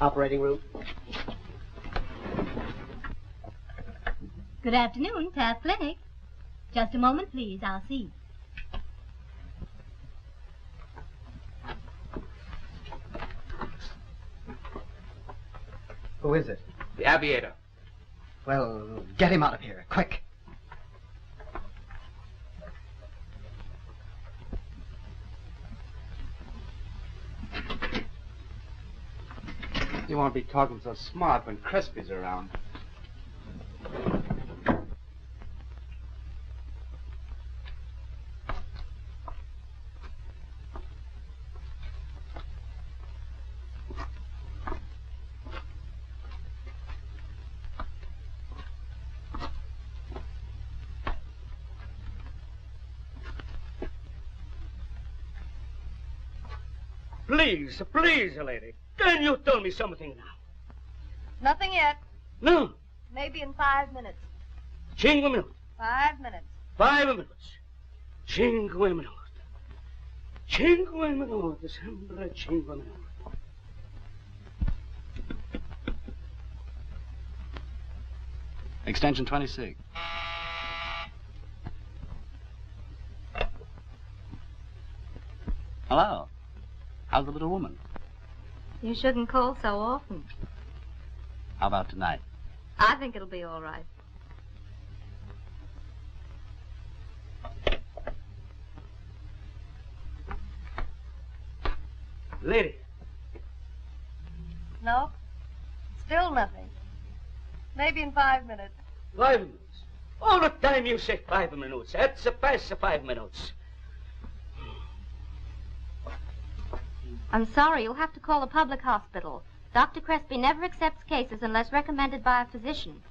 Operating room. Good afternoon, Taft Clinic. Just a moment, please. I'll see. Who is it? The aviator. Well, get him out of here, quick. You won't be talking so smart when Crespi's around. Please, please, lady. Can you tell me something now? Nothing yet. No. Maybe in 5 minutes. 5 minutes. 5 minutes. 5 minutes. 5 minutos. 5 minutos. Sempre 5 minutos. Extension 26. Hello. How's the little woman? You shouldn't call so often. How about tonight? I think it'll be all right. Lady. No? Still nothing. Maybe in 5 minutes. 5 minutes. All the time you say 5 minutes. That's past 5 minutes. I'm sorry, you'll have to call a public hospital. Dr. Crespi never accepts cases unless recommended by a physician.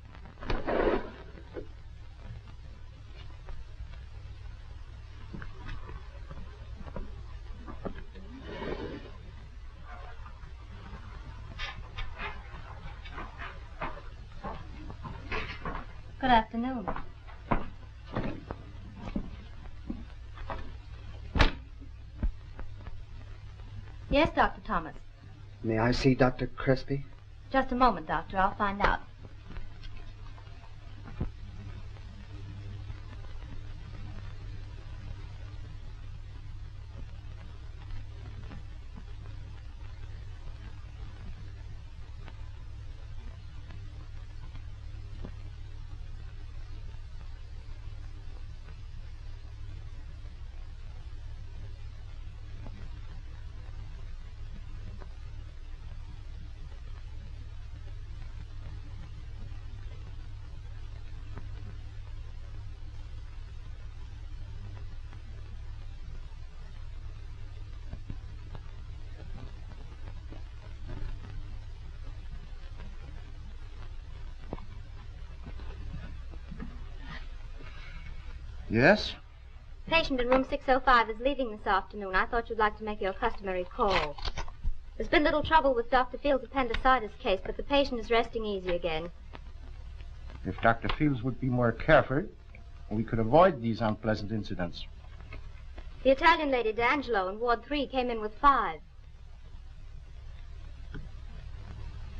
Good afternoon. Yes, Dr. Thomas. May I see Dr. Crespi? Just a moment, Doctor. I'll find out. Yes? Patient in room 605 is leaving this afternoon. I thought you'd like to make your customary call. There's been little trouble with Dr. Fields' appendicitis case, but the patient is resting easy again. If Dr. Fields would be more careful, we could avoid these unpleasant incidents. The Italian lady, D'Angelo, in Ward 3, came in with 5.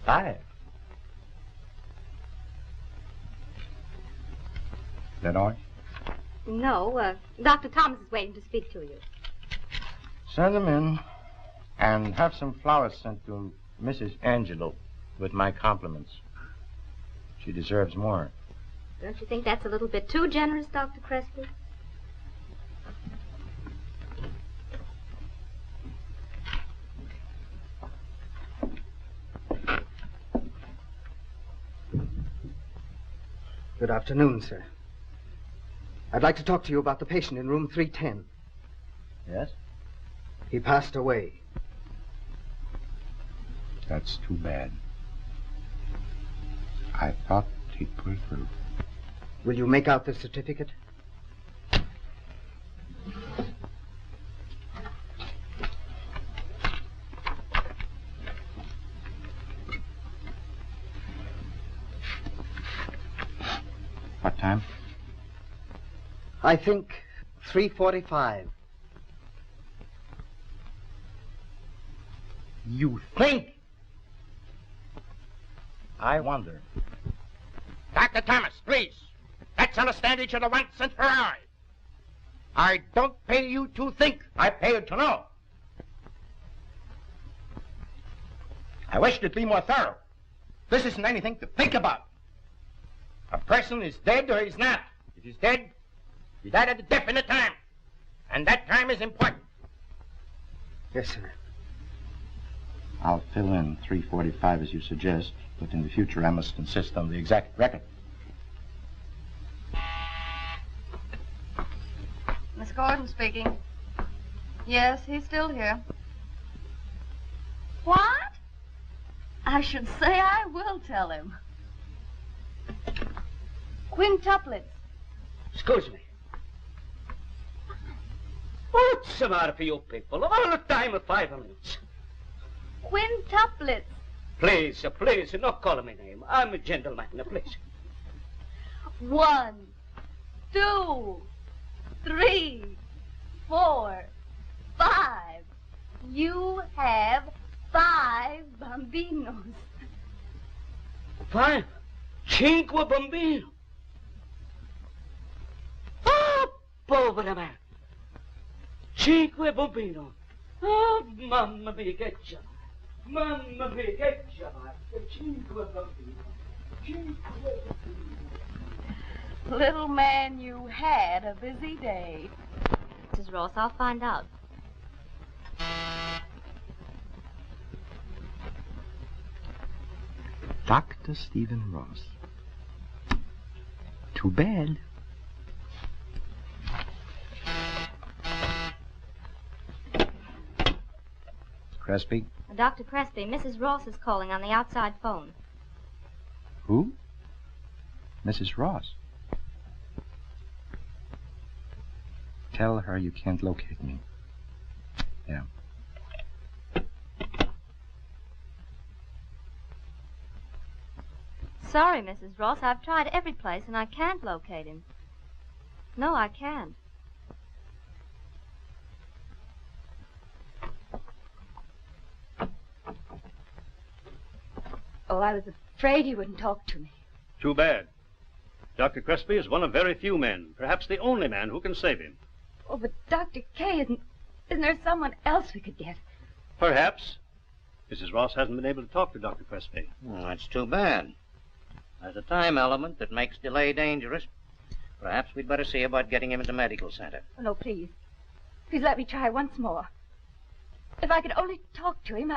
5? Is that all? No, Dr. Thomas is waiting to speak to you. Send them in and have some flowers sent to Mrs. Angelo with my compliments. She deserves more. Don't you think that's a little bit too generous, Dr. Crespi? Good afternoon, sir. I'd like to talk to you about the patient in room 310. Yes? He passed away. That's too bad. I thought he'd pull through. Will you make out the certificate? What time? I think 3:45. You think? I wonder. Dr. Thomas, please. Let's understand each other once and for all. I don't pay you to think. I pay you to know. I wish you'd be more thorough. This isn't anything to think about. A person is dead or he's not. If he's dead, he died at a definite time. And that time is important. Yes, sir. I'll fill in 3:45 as you suggest, but in the future I must insist on the exact record. Miss Gordon speaking. Yes, he's still here. What? I should say I will tell him. Quintuplets. Excuse me. What's the matter for you people? All the time of 5 minutes. Quintuplets. Please, please, not call me name. I'm a gentleman, please. 1, 2, 3, 4, 5. You have 5 bambinos. 5? 5 bambino. Oh, povera me. 5 bambino. Oh, mamma mia, che c'è? Mamma mia, che c'è? 5 bambino. 5 bambino. Little man, you had a busy day. Mrs. Ross, I'll find out. Dr. Stephen Ross. Too bad. Crespi? Dr. Crespi, Mrs. Ross is calling on the outside phone. Who? Mrs. Ross. Tell her you can't locate me. Yeah. Sorry, Mrs. Ross, I've tried every place and I can't locate him. No, I can't. Oh, I was afraid he wouldn't talk to me. Too bad. Dr. Crespi is one of very few men, perhaps the only man who can save him. Oh, but Dr. K, isn't there someone else we could get? Perhaps. Mrs. Ross hasn't been able to talk to Dr. Crespi. Well, that's too bad. There's a time element that makes delay dangerous. Perhaps we'd better see about getting him into medical center. Oh, no, please. Please let me try once more. If I could only talk to him,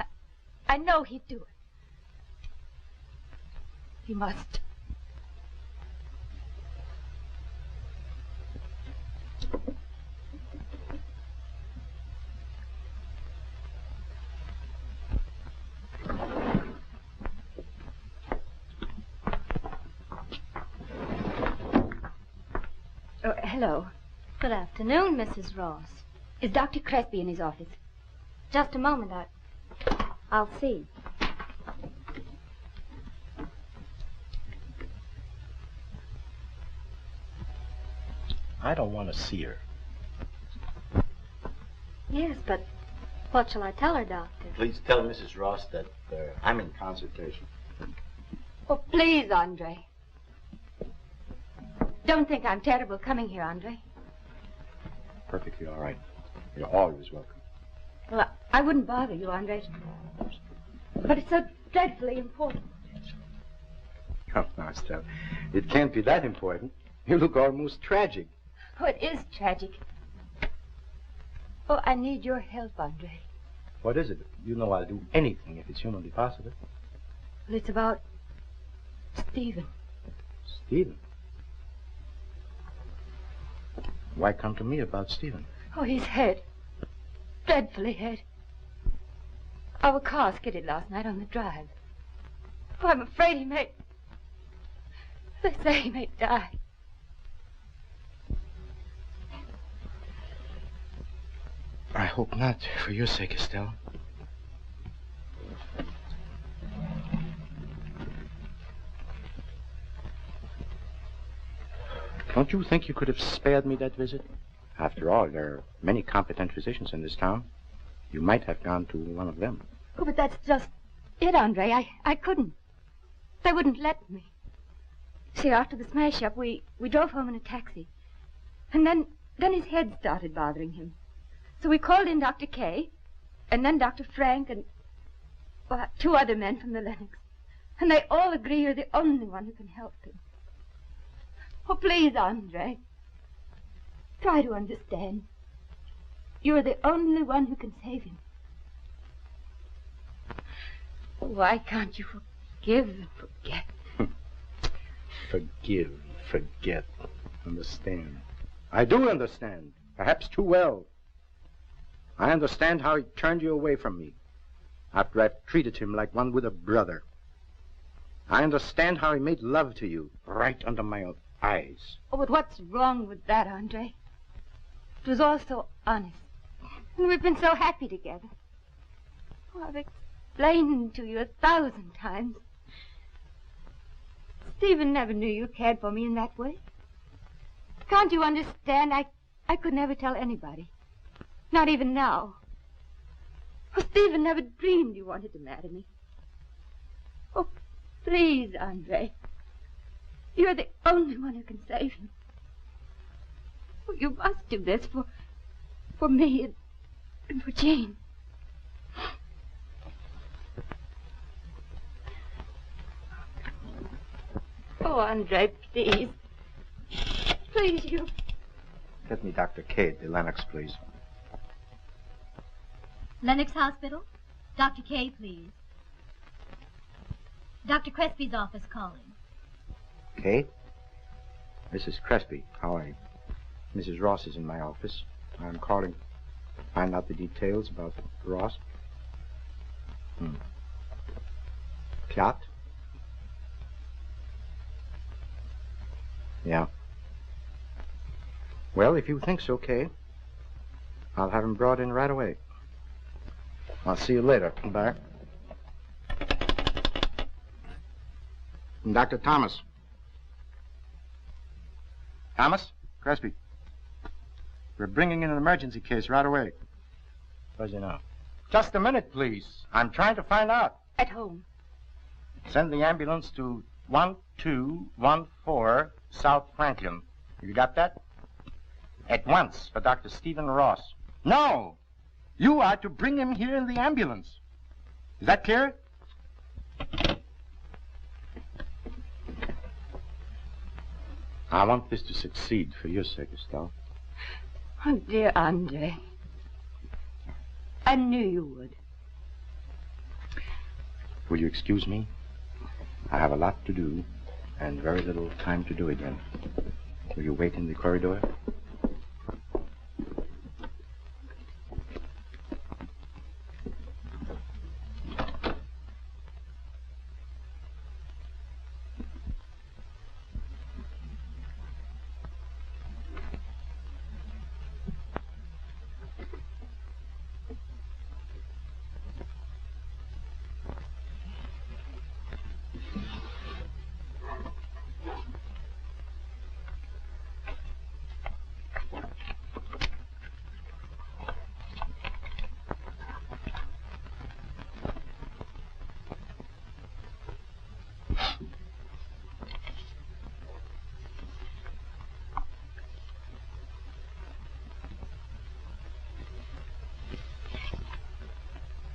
I know he'd do it. He must. Oh, hello. Good afternoon, Mrs. Ross. Is Dr. Crespi in his office? Just a moment, I'll see. I don't want to see her. Yes, but what shall I tell her, Doctor? Please tell Mrs. Ross that I'm in consultation. Oh, please, Andre. Don't think I'm terrible coming here, Andre. Perfectly all right. You're always welcome. Well, I wouldn't bother you, Andre. But it's so dreadfully important. Oh, now, Estelle, it can't be that important. You look almost tragic. Oh, it is tragic. Oh, I need your help, Andre. What is it? You know I'll do anything if it's humanly possible. Well, it's about Stephen. Stephen? Why come to me about Stephen? Oh, he's hurt. Dreadfully hurt. Our car skidded last night on the drive. Oh, I'm afraid he may... They say he may die. I hope not, for your sake, Estelle. Don't you think you could have spared me that visit? After all, there are many competent physicians in this town. You might have gone to one of them. Oh, but that's just it, Andre. I couldn't. They wouldn't let me. See, after the smash-up, we drove home in a taxi. And then his head started bothering him. So we called in Dr. Kay, and then Dr. Frank, and 2 other men from the Lennox. And they all agree you're the only one who can help him. Oh, please, Andre. Try to understand. You're the only one who can save him. Why can't you forgive and forget? Forgive, forget, understand. I do understand, perhaps too well. I understand how he turned you away from me after I've treated him like one with a brother. I understand how he made love to you right under my eyes. Oh, but what's wrong with that, Andre? It was all so honest. And we've been so happy together. Oh, I've explained to you 1,000 times. Stephen never knew you cared for me in that way. Can't you understand? I could never tell anybody. Not even now. Oh, Stephen never dreamed you wanted to marry me. Oh, please, Andre. You're the only one who can save him. Oh, you must do this for me and for Jane. Oh, Andre, please. Please, you. Get me Dr. Kay at the Lennox, please. Lennox Hospital? Dr. Kay, please. Dr. Crespi's office calling. Kay? Mrs. Crespi, how are you? Mrs. Ross is in my office. I'm calling to find out the details about Ross. Clot? Yeah. Well, if you think so, Kay, I'll have him brought in right away. I'll see you later. Bye. And Dr. Thomas. Thomas? Crespi. We're bringing in an emergency case right away. Where's he now? Just a minute, please. I'm trying to find out. At home. Send the ambulance to 1214 South Franklin. You got that? At once for Dr. Stephen Ross. No! You are to bring him here in the ambulance. Is that clear? I want this to succeed for your sake, Estelle. Oh, dear Andre. I knew you would. Will you excuse me? I have a lot to do and very little time to do it in. Will you wait in the corridor?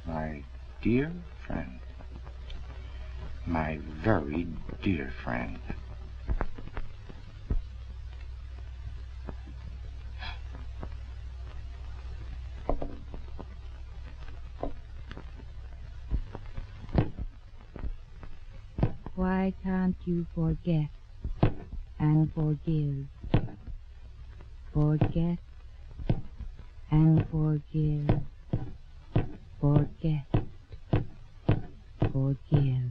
My dear friend. My very dear friend. Why can't you forget and forgive? Forget and forgive. Forget. Forgive.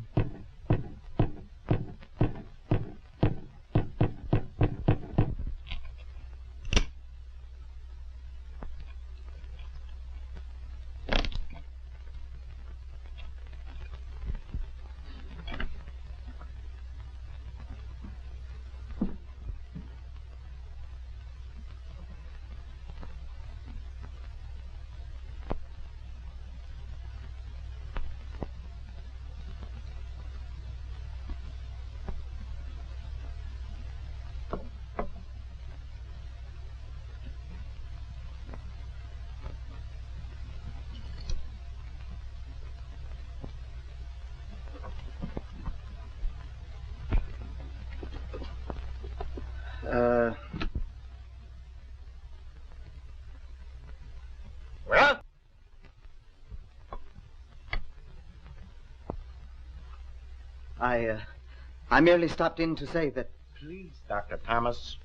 I merely stopped in to say that... Please, Dr. Thomas,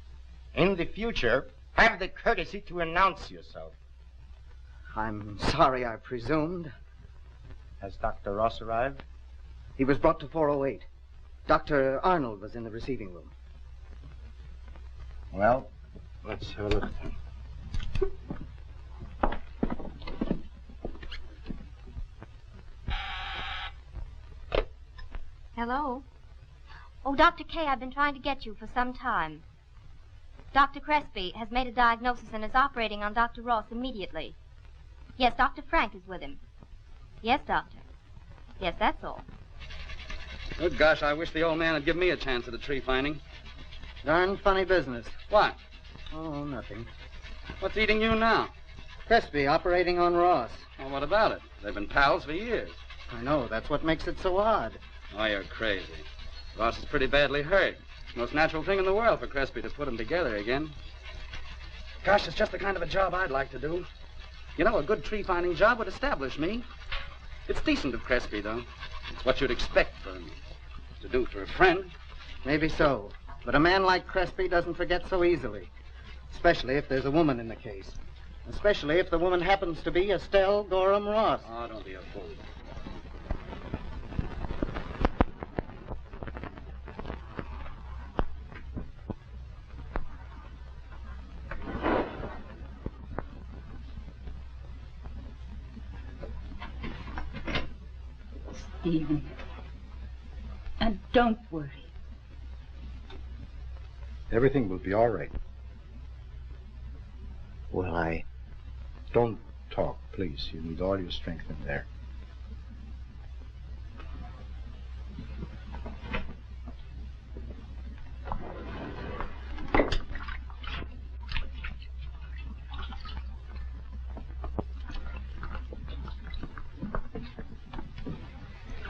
in the future, have the courtesy to announce yourself. I'm sorry I presumed. Has Dr. Ross arrived? He was brought to 408. Dr. Arnold was in the receiving room. Well, let's have a look at him. Hello? Oh, Dr. K, I've been trying to get you for some time. Dr. Crespi has made a diagnosis and is operating on Dr. Ross immediately. Yes, Dr. Frank is with him. Yes, Doctor. Yes, that's all. Good gosh, I wish the old man had given me a chance at a tree finding. Darn funny business. What? Oh, nothing. What's eating you now? Crespi operating on Ross. Well, what about it? They've been pals for years. I know. That's what makes it so odd. Oh, you're crazy. Ross is pretty badly hurt. Most natural thing in the world for Crespi to put them together again. Gosh, it's just the kind of a job I'd like to do. You know, a good tree-finding job would establish me. It's decent of Crespi, though. It's what you'd expect for him to do for a friend. Maybe so. But a man like Crespi doesn't forget so easily. Especially if there's a woman in the case. Especially if the woman happens to be Estelle Gorham Ross. Oh, don't be a fool. Stephen. And don't worry. Everything will be all right. Well, Don't talk, please. You need all your strength in there.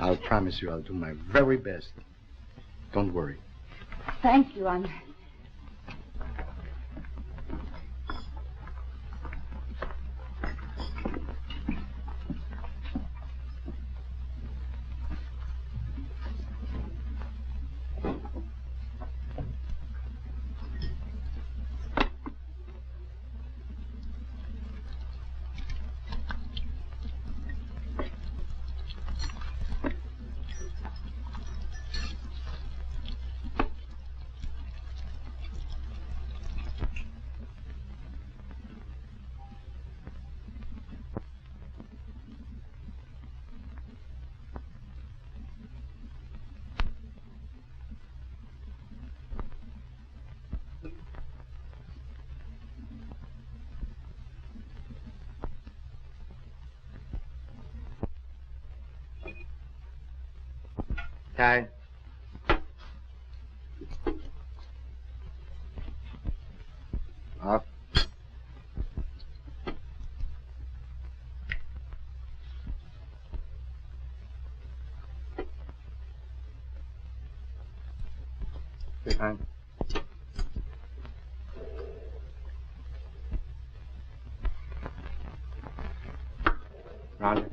I'll promise you I'll do my very best. Don't worry. Thank you, Arnold. Ty. Off. Behind. Roger.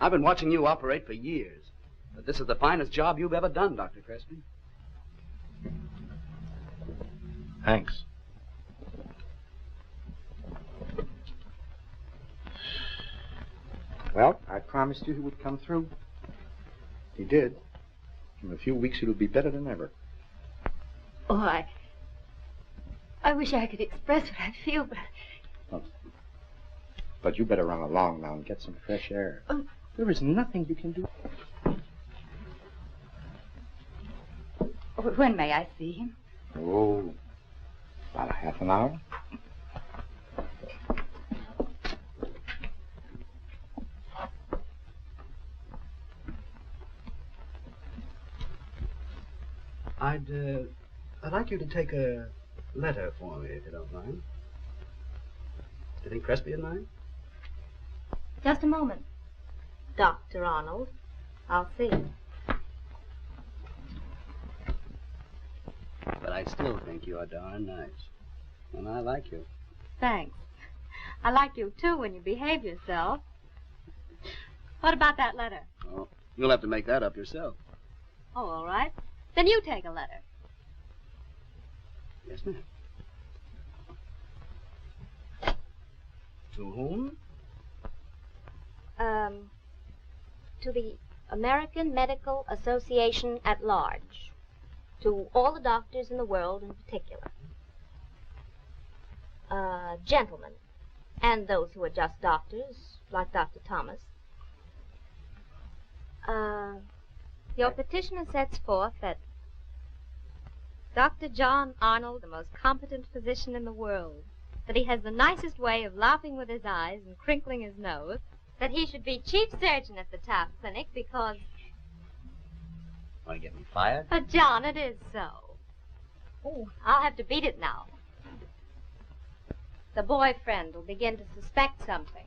I've been watching you operate for years. But this is the finest job you've ever done, Dr. Crespi. Thanks. Well, I promised you he would come through. He did. In a few weeks, it'll be better than ever. Oh, I wish I could express what I feel, but... Oh. But you better run along now and get some fresh air. There is nothing you can do. When may I see him? Oh, about a half an hour. I'd like you to take a letter for me, if you don't mind. Do you think Crespi would mind? Just a moment. Dr. Arnold, I'll see. But I I still think you're darn nice. And I like you. Thanks. I like you, too, when you behave yourself. What about that letter? Oh, you'll have to make that up yourself. Oh, all right. Then you take a letter. Yes, ma'am. To whom? To the American Medical Association at large. To all the doctors in the world in particular. Gentlemen, and those who are just doctors, like Dr. Thomas. Your petitioner sets forth that Dr. John Arnold, the most competent physician in the world, that he has the nicest way of laughing with his eyes and crinkling his nose, that he should be chief surgeon at the Taft Clinic because... Want to get me fired? But, John, it is so. Oh, I'll have to beat it now. The boyfriend will begin to suspect something.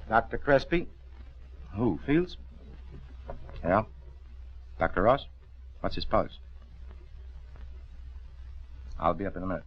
Dr. Crespi? Who, Fields? Yeah? Dr. Ross? What's his pulse? I'll be up in a minute.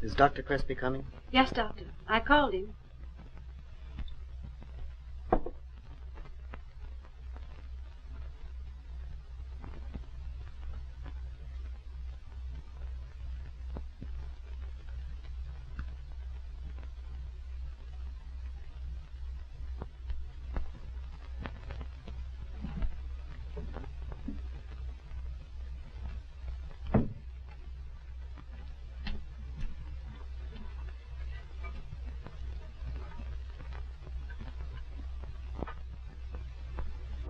Is Dr. Crespi coming? Yes, Doctor. I called him.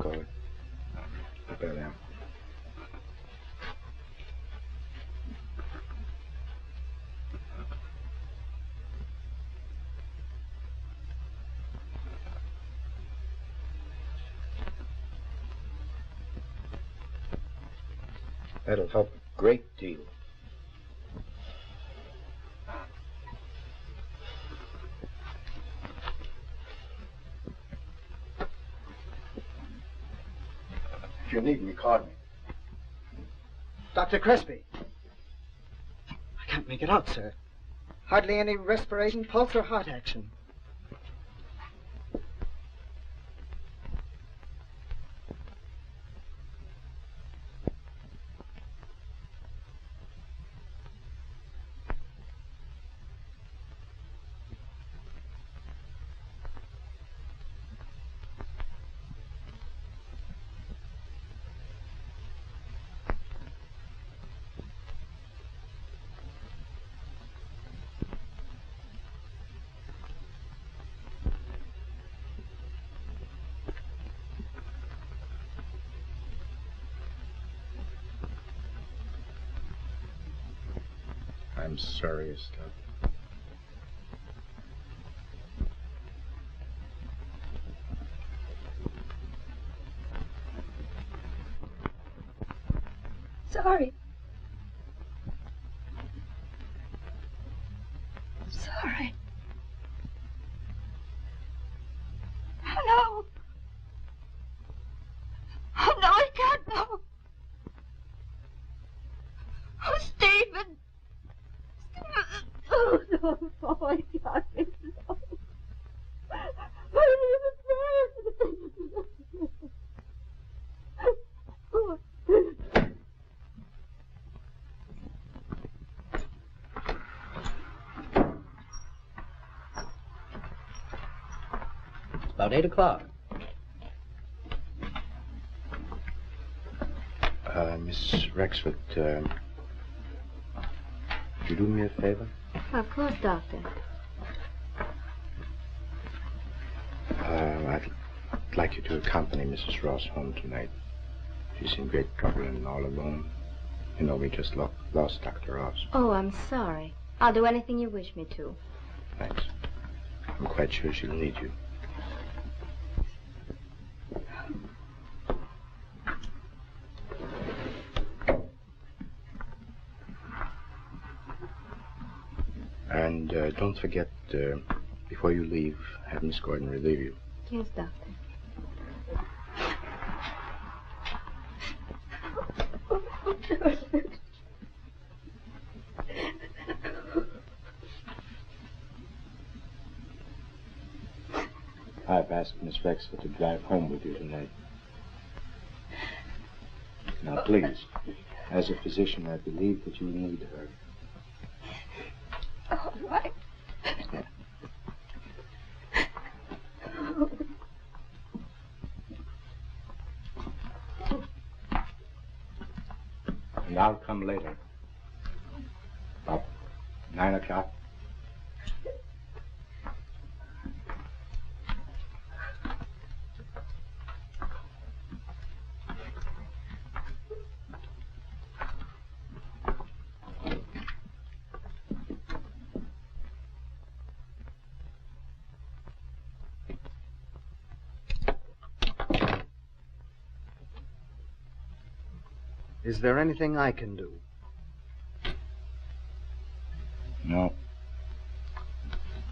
Go ahead. Prepare them. That'll help a great deal. If you need me, call me. Dr. Crespi. I can't make it out, sir. Hardly any respiration, pulse, or heart action. I'm sorry, Estelle. Sorry. Sorry. Oh, no. Oh, no, I can't, no. Oh, Stephen. Oh, no. Oh, I can't. No. Oh. About 8 o'clock. Miss Rexford, would you do me a favor? Of course, Doctor. I'd like you to accompany Mrs. Ross home tonight. She's in great trouble and all alone. You know, we just lost Dr. Ross. Oh, I'm sorry. I'll do anything you wish me to. Thanks. I'm quite sure she'll need you. And don't forget, before you leave, have Miss Gordon relieve you. Yes, Doctor. I've asked Miss Rexford to drive home with you tonight. Now, please, as a physician, I believe that you need her. All right. And I'll come later. About 9 o'clock. Is there anything I can do? No.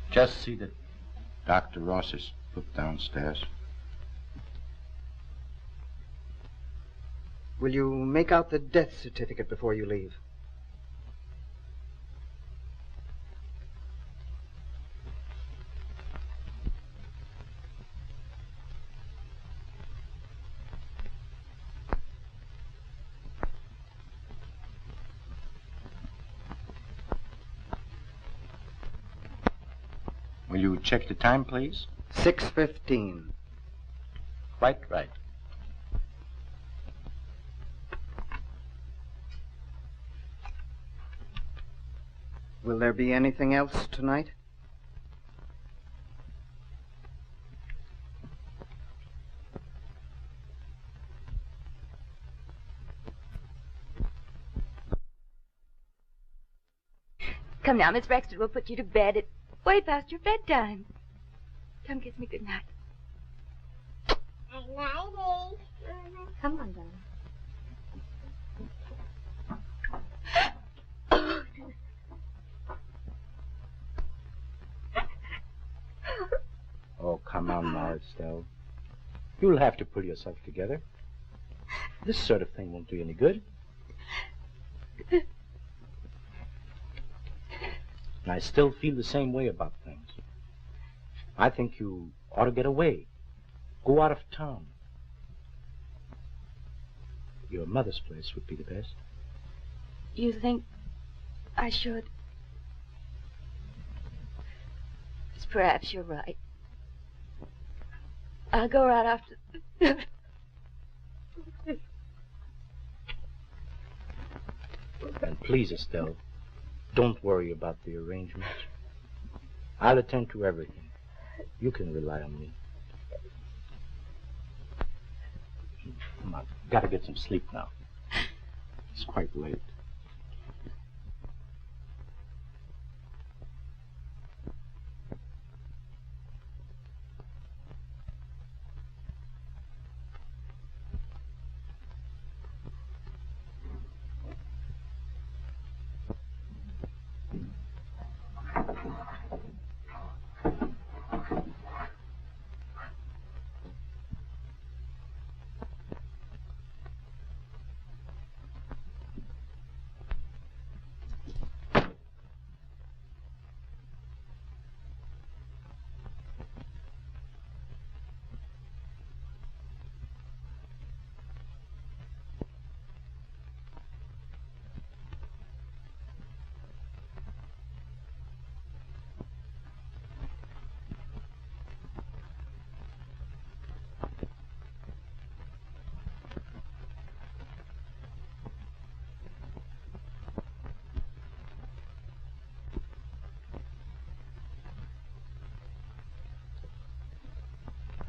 Just see that Dr. Ross is put downstairs. Will you make out the death certificate before you leave? Will you check the time, please? 6:15. Quite right. Will there be anything else tonight? Come now, Miss Rexford, we'll put you to bed. It's way past your bedtime. Come kiss me good night. Nighty. Come on, darling. Oh, come on now, Estelle. You'll have to pull yourself together. This sort of thing won't do you any good. And I still feel the same way about things. I think you ought to get away. Go out of town. Your mother's place would be the best. You think I should? Perhaps you're right. I'll go right after. And please, Estelle, don't worry about the arrangements. I'll attend to everything. You can rely on me. Come on, gotta get some sleep now. It's quite late.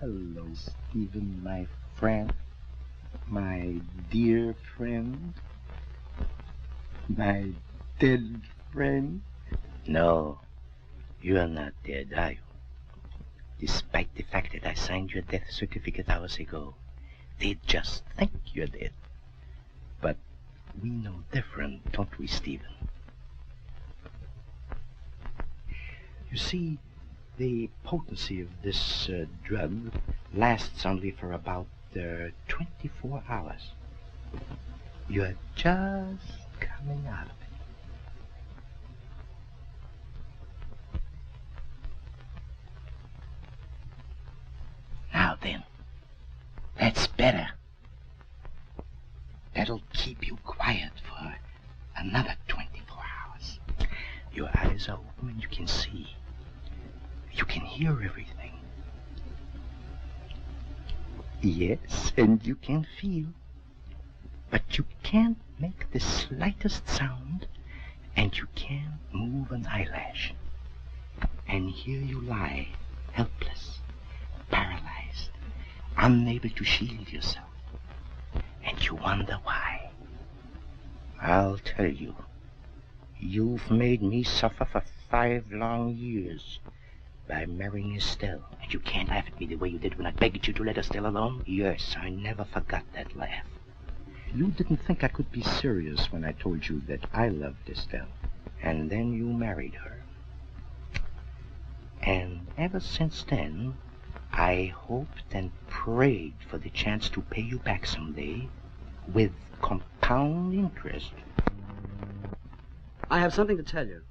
Hello, Stephen, my friend. My dear friend. My dead friend. No, you are not dead, are you? Despite the fact that I signed your death certificate hours ago, they just think you're dead. But we know different, don't we, Stephen? You see, the potency of this drug lasts only for about 24 hours. You're just coming out of it. Now then, that's better. That'll keep you quiet for another 24 hours. Your eyes are open and you can see. You can hear everything. Yes, and you can feel. But you can't make the slightest sound, and you can't move an eyelash. And here you lie, helpless, paralyzed, unable to shield yourself. And you wonder why. I'll tell you. You've made me suffer for 5 long years by marrying Estelle. And you can't laugh at me the way you did when I begged you to let Estelle alone. Yes, I never forgot that laugh. You didn't think I could be serious when I told you that I loved Estelle. And then you married her. And ever since then, I hoped and prayed for the chance to pay you back someday with compound interest. I have something to tell you.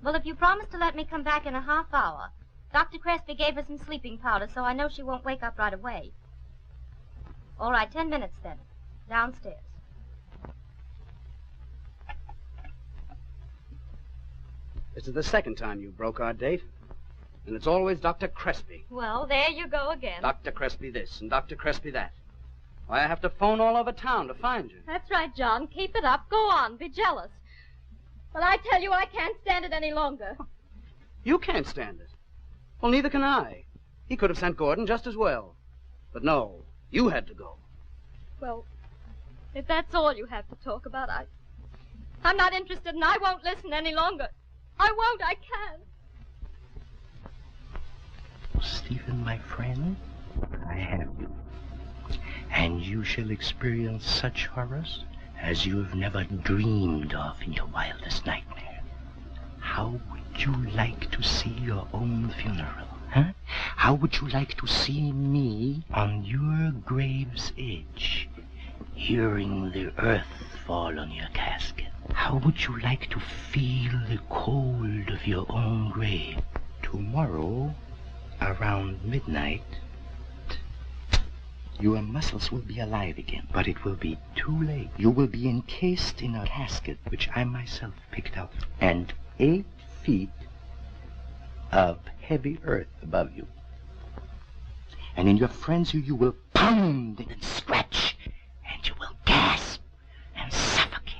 Well, if you promise to let me come back in a half hour. Dr. Crespi gave her some sleeping powder, so I know she won't wake up right away. All right, 10 minutes then. Downstairs. This is the second time you broke our date. And it's always Dr. Crespi. Well, there you go again. Dr. Crespi this and Dr. Crespi that. Why, I have to phone all over town to find you. That's right, John. Keep it up. Go on. Be jealous. But I tell you, I can't stand it any longer. You can't stand it. Well, neither can I. He could have sent Gordon just as well. But no, you had to go. Well, if that's all you have to talk about, I'm not interested and I won't listen any longer. I won't. I can't. Stephen, my friend, I have you. And you shall experience such horrors as you have never dreamed of in your wildest nightmare. How would you like to see your own funeral, huh? How would you like to see me on your grave's edge, hearing the earth fall on your casket? How would you like to feel the cold of your own grave? Tomorrow, around midnight, your muscles will be alive again, but it will be too late. You will be encased in a casket which I myself picked out, and 8 feet of heavy earth above you. And in your frenzy, you will pound and scratch, and you will gasp and suffocate.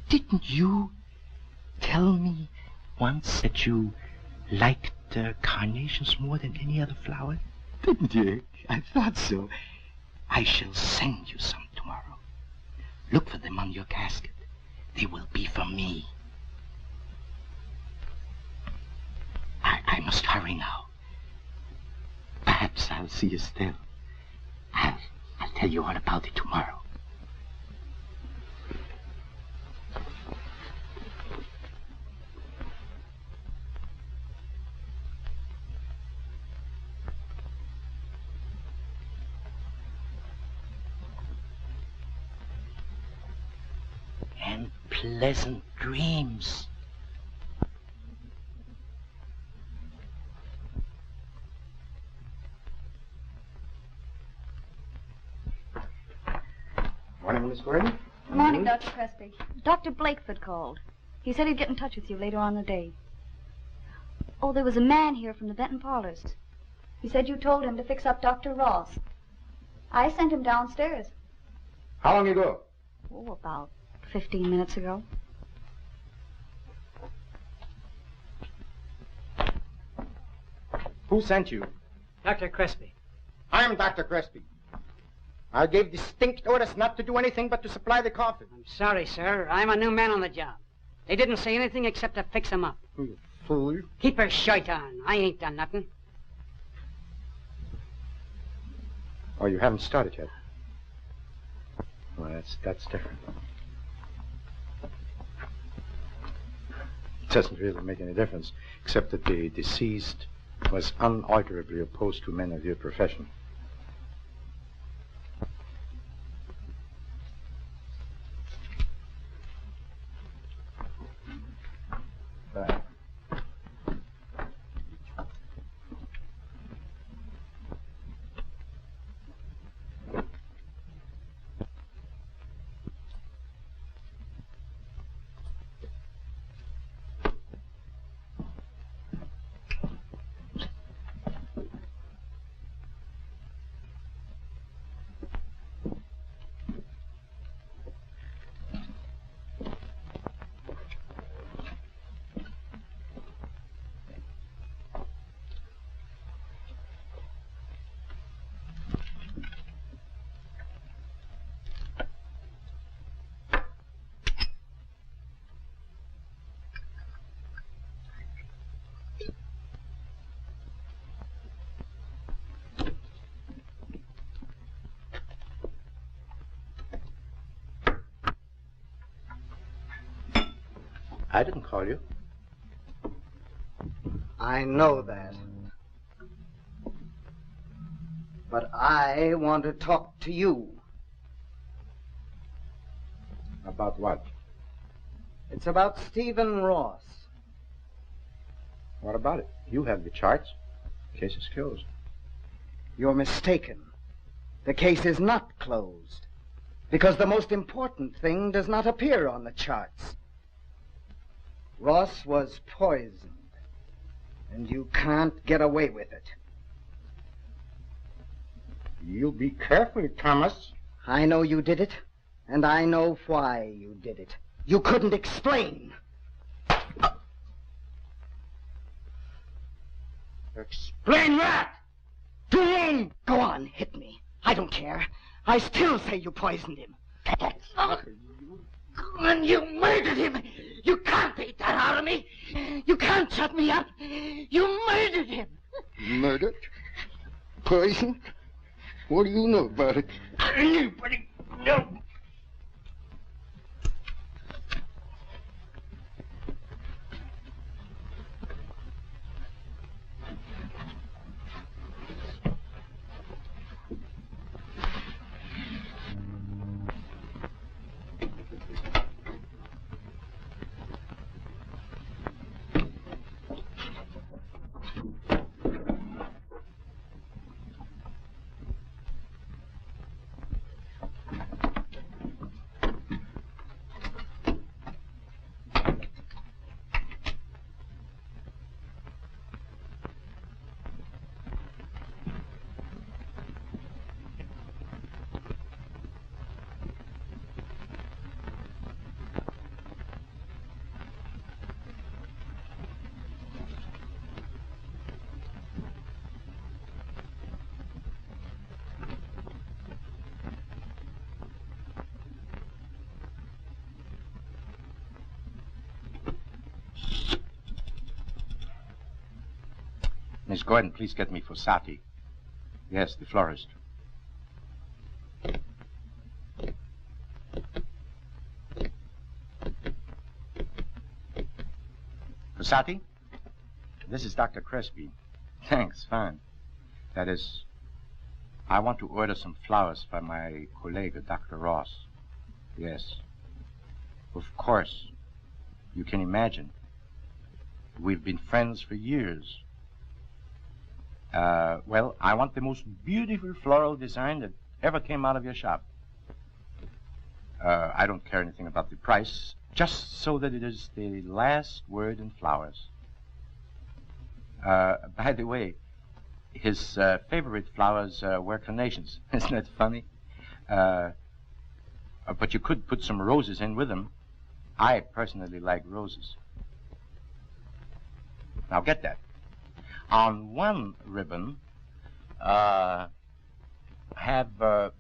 Didn't you tell me once that you liked carnations more than any other flower? Didn't you? I thought so. I shall send you some tomorrow. Look for them on your casket. They will be from me. I must hurry now. Perhaps I'll see you still. I'll tell you all about it tomorrow. And pleasant dreams. Morning, Miss Gordon. Good morning, Dr. Crespi. Dr. Blakeford called. He said he'd get in touch with you later on in the day. Oh, there was a man here from the Benton Parlors. He said you told him to fix up Dr. Ross. I sent him downstairs. How long ago? Oh, about 15 minutes ago. Who sent you? Dr. Crespi. I'm Dr. Crespi. I gave distinct orders not to do anything but to supply the coffin. I'm sorry, sir. I'm a new man on the job. They didn't say anything except to fix him up. You fool. Keep her shirt on. I ain't done nothing. Oh, you haven't started yet. Well, that's different. It doesn't really make any difference, except that the deceased was unalterably opposed to men of your profession. I didn't call you. I know that. But I want to talk to you. About what? It's about Stephen Ross. What about it? You have the charts. Case is closed. You're mistaken. The case is not closed. Because the most important thing does not appear on the charts. Ross was poisoned. And you can't get away with it. You be careful, Thomas. I know you did it. And I know why you did it. You couldn't explain. Explain that! To whom? Go on, hit me. I don't care. I still say you poisoned him. And you murdered him. You can't beat that out of me. You can't shut me up. You murdered him. Murdered? Poison? What do you know about it? Anybody know? Miss Gordon, please get me Fossati. Yes, the florist. Fossati? This is Dr. Crespi. Thanks, fine. That is, I want to order some flowers for my colleague, Dr. Ross. Yes. Of course. You can imagine. We've been friends for years. Well, I want the most beautiful floral design that ever came out of your shop. I don't care anything about the price, just so that it is the last word in flowers. By the way, his favorite flowers were carnations. Isn't that funny? But you could put some roses in with them. I personally like roses. Now get that. On one ribbon, have to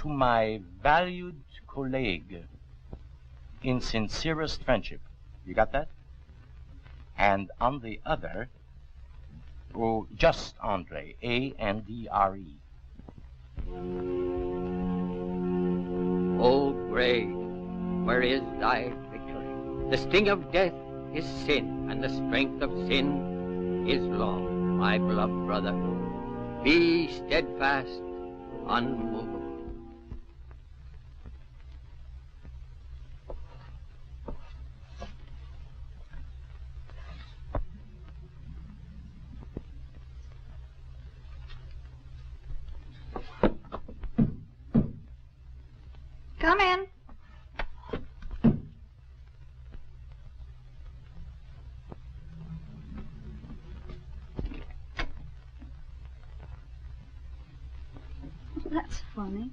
my valued colleague in sincerest friendship. You got that? And on the other, oh, just Andre, A-N-D-R-E. O grave, where is thy victory? The sting of death is sin, and the strength of sin is law. My beloved brother, be steadfast, unmovable. Come in. That's funny.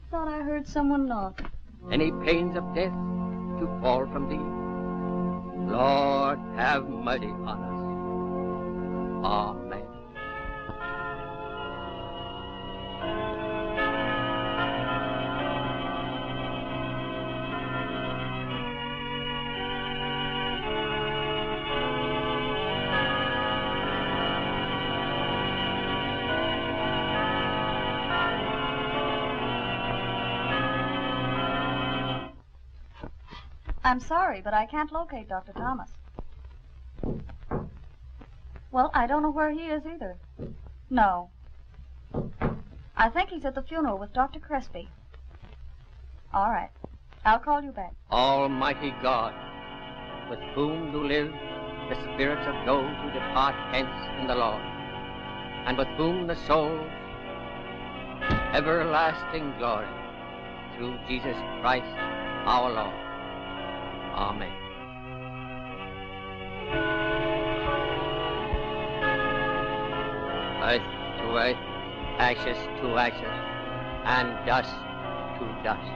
Thought I heard someone knock. Any pains of death to fall from thee? Lord, have mercy on us. Amen. I'm sorry, but I can't locate Dr. Thomas. Well, I don't know where he is either. No. I think he's at the funeral with Dr. Crespi. All right. I'll call you back. Almighty God, with whom do live the spirits of those who depart hence in the Lord, and with whom the souls everlasting glory, through Jesus Christ our Lord. Amen. Earth to earth, ashes to ashes, and dust to dust.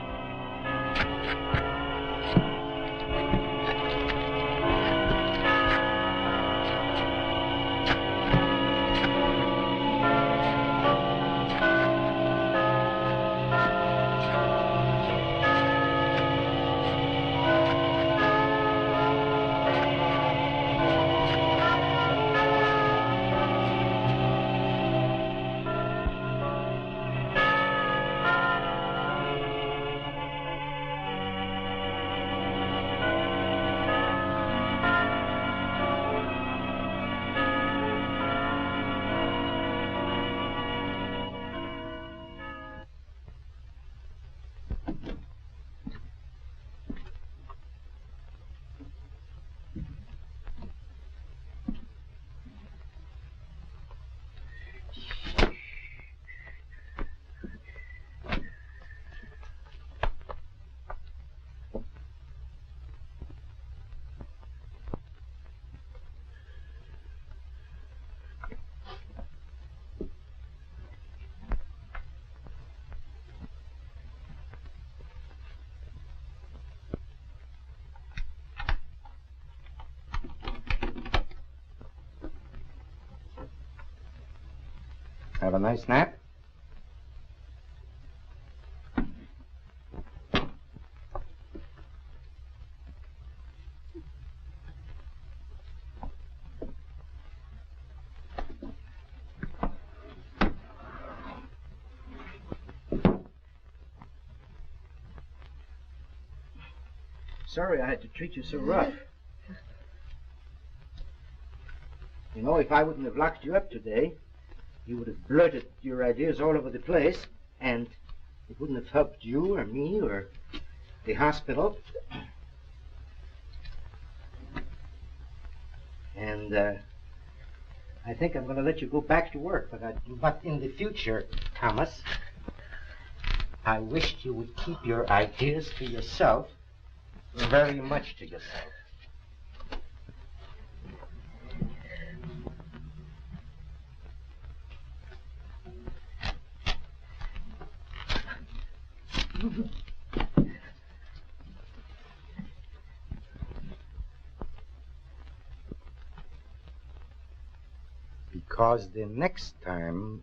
Have a nice nap? Sorry I had to treat you so rough. You know, if I wouldn't have locked you up today, you would have blurted your ideas all over the place, and it wouldn't have helped you or me or the hospital. And I think I'm going to let you go back to work, but in the future, Thomas, I wished you would keep your ideas to yourself, very much to yourself. Because the next time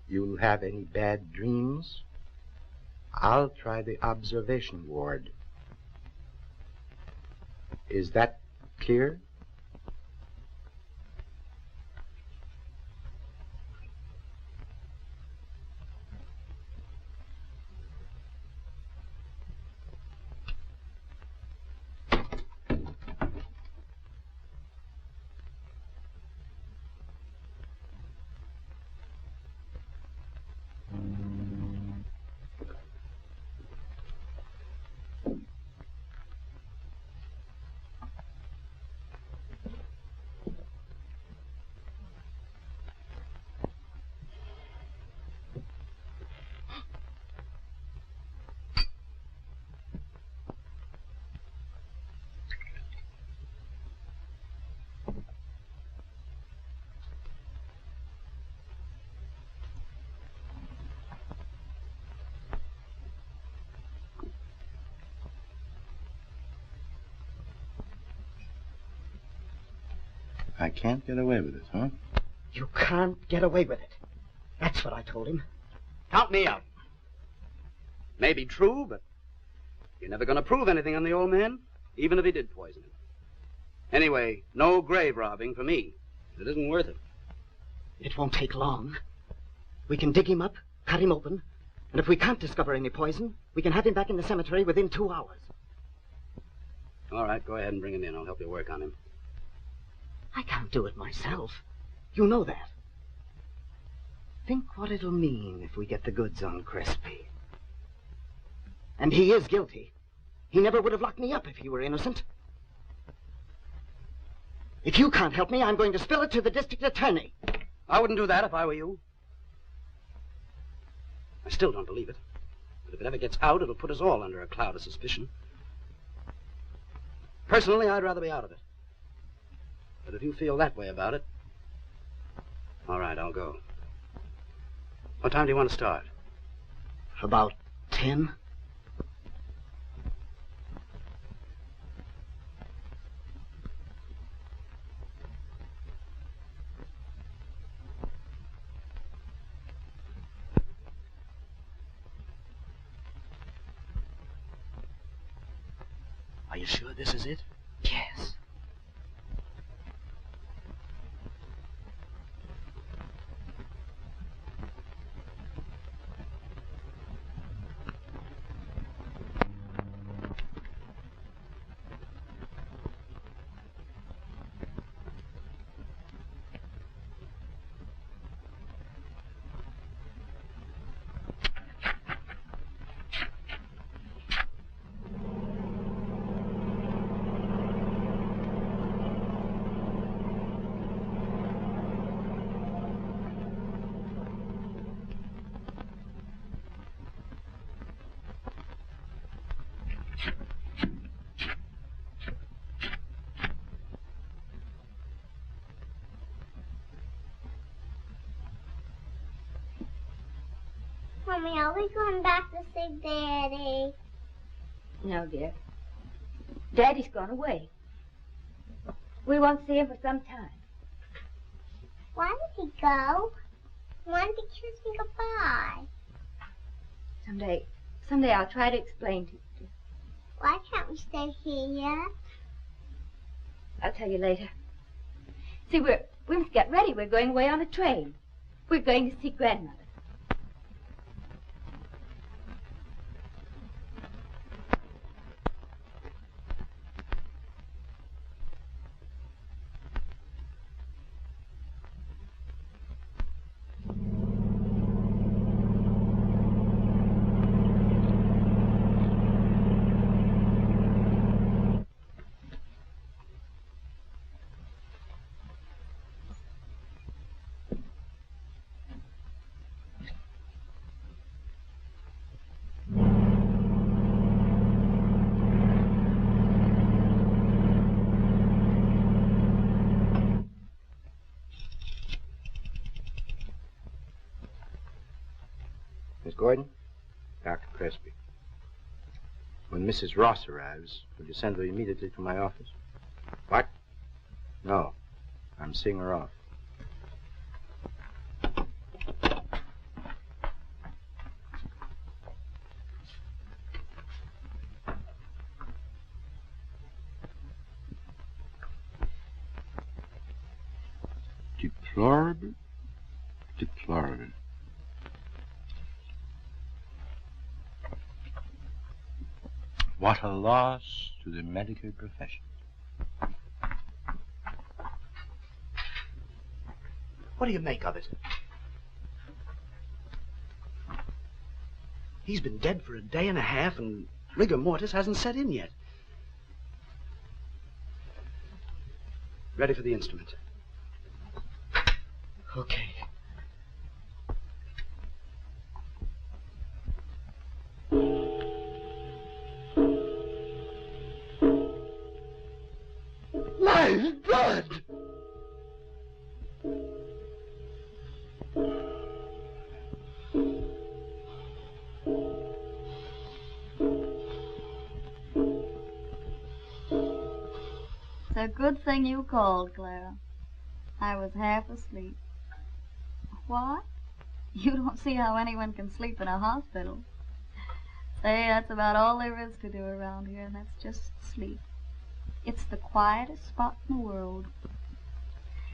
you'll have any bad dreams, I'll try the observation ward. Is that clear? I can't get away with it, huh? You can't get away with it. That's what I told him. Count me out. May be true, but you're never going to prove anything on the old man, even if he did poison him. Anyway, no grave robbing for me. It isn't worth it. It won't take long. We can dig him up, cut him open, and if we can't discover any poison, we can have him back in the cemetery within 2 hours. All right, go ahead and bring him in. I'll help you work on him. I can't do it myself. You know that. Think what it'll mean if we get the goods on Crespi. And he is guilty. He never would have locked me up if he were innocent. If you can't help me, I'm going to spill it to the district attorney. I wouldn't do that if I were you. I still don't believe it. But if it ever gets out, it'll put us all under a cloud of suspicion. Personally, I'd rather be out of it. But if you feel that way about it, all right, I'll go. What time do you want to start? About 10. Are you sure this is it? Yes. Mommy, are we going back to see Daddy? No, dear. Daddy's gone away. We won't see him for some time. Why did he go? He wanted to kiss me goodbye. Someday I'll try to explain to you. Why can't we stay here? I'll tell you later. See, we must get ready. We're going away on a train. We're going to see Grandmother. Miss Gordon, Dr. Crespi. When Mrs. Ross arrives, will you send her immediately to my office? What? No. I'm seeing her off. Deplorable. Deplorable. What a loss to the medical profession. What do you make of it? He's been dead for a day and a half, and rigor mortis hasn't set in yet. Ready for the instrument. Okay. My blood! It's a good thing you called, Clara. I was half asleep. What? You don't see how anyone can sleep in a hospital. Say, that's about all there is to do around here, and that's just sleep. It's the quietest spot in the world.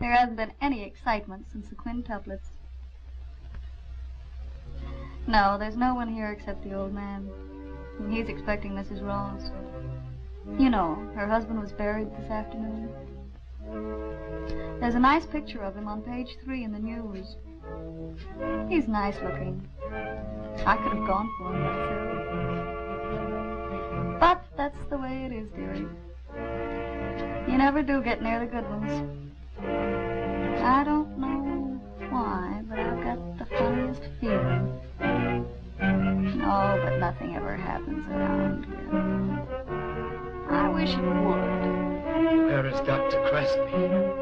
There hasn't been any excitement since the quintuplets. No, there's no one here except the old man. And he's expecting Mrs. Ross. You know, her husband was buried this afternoon. There's a nice picture of him on page 3 in the news. He's nice looking. I could have gone for him myself. But that's the way it is, dearie. You never do get near the good ones. I don't know why, but I've got the funniest feeling. No, but nothing ever happens around here. I wish it would. Where is Dr. Crespi?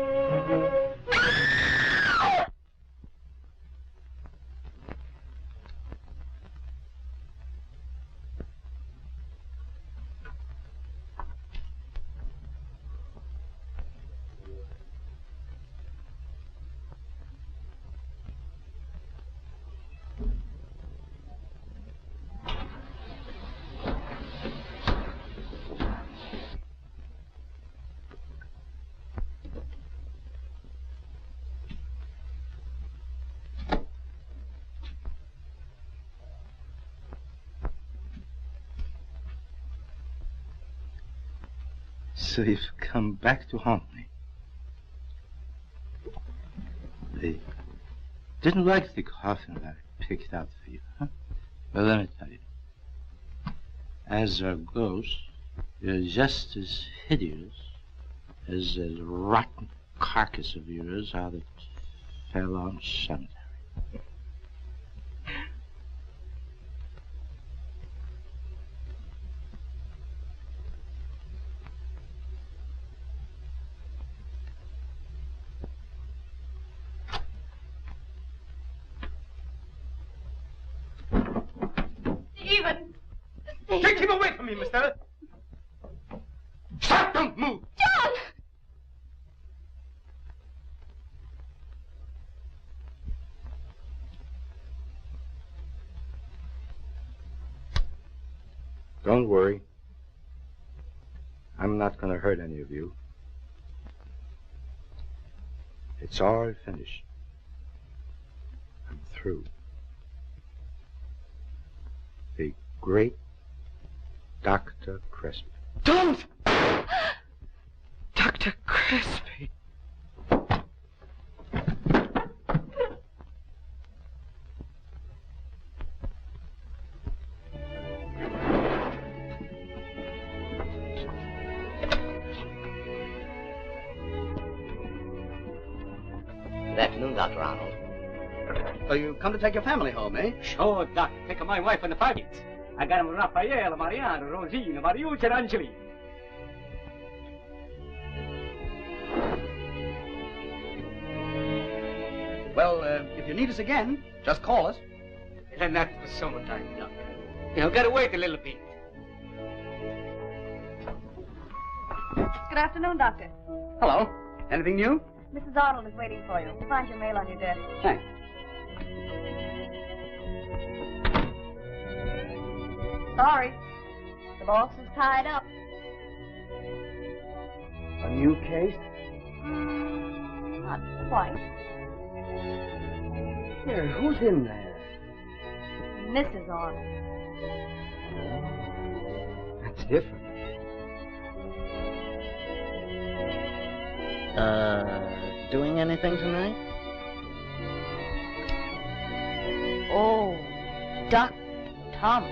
So you've come back to haunt me. They didn't like the coffin I picked out for you, huh? Well, let me tell you. As a ghost, you're just as hideous as that rotten carcass of yours out at Fairlawn Cemetery. Take him away from me, Miss Estelle. Stop! Don't move! John! Don't worry. I'm not going to hurt any of you. It's all finished. I'm through. The great Dr. Crespi. Don't! Dr. Crespi. Good afternoon, Dr. Arnold. So you come to take your family home, eh? Sure, Doc. Take my wife and the faggots. I got them Raphael, Mariana, Rosine, Mariuccia, and Angeli. Well, if you need us again, just call us. And that's for summertime, Doc. You know, gotta wait a little bit. Good afternoon, Doctor. Hello. Anything new? Mrs. Arnold is waiting for you. You'll find your mail on your desk. Thanks. Sorry. The boss is tied up. A new case? Not White. Here, who's in there? Mrs. Arnold. That's different. Doing anything tonight? Oh, Doc Thomas.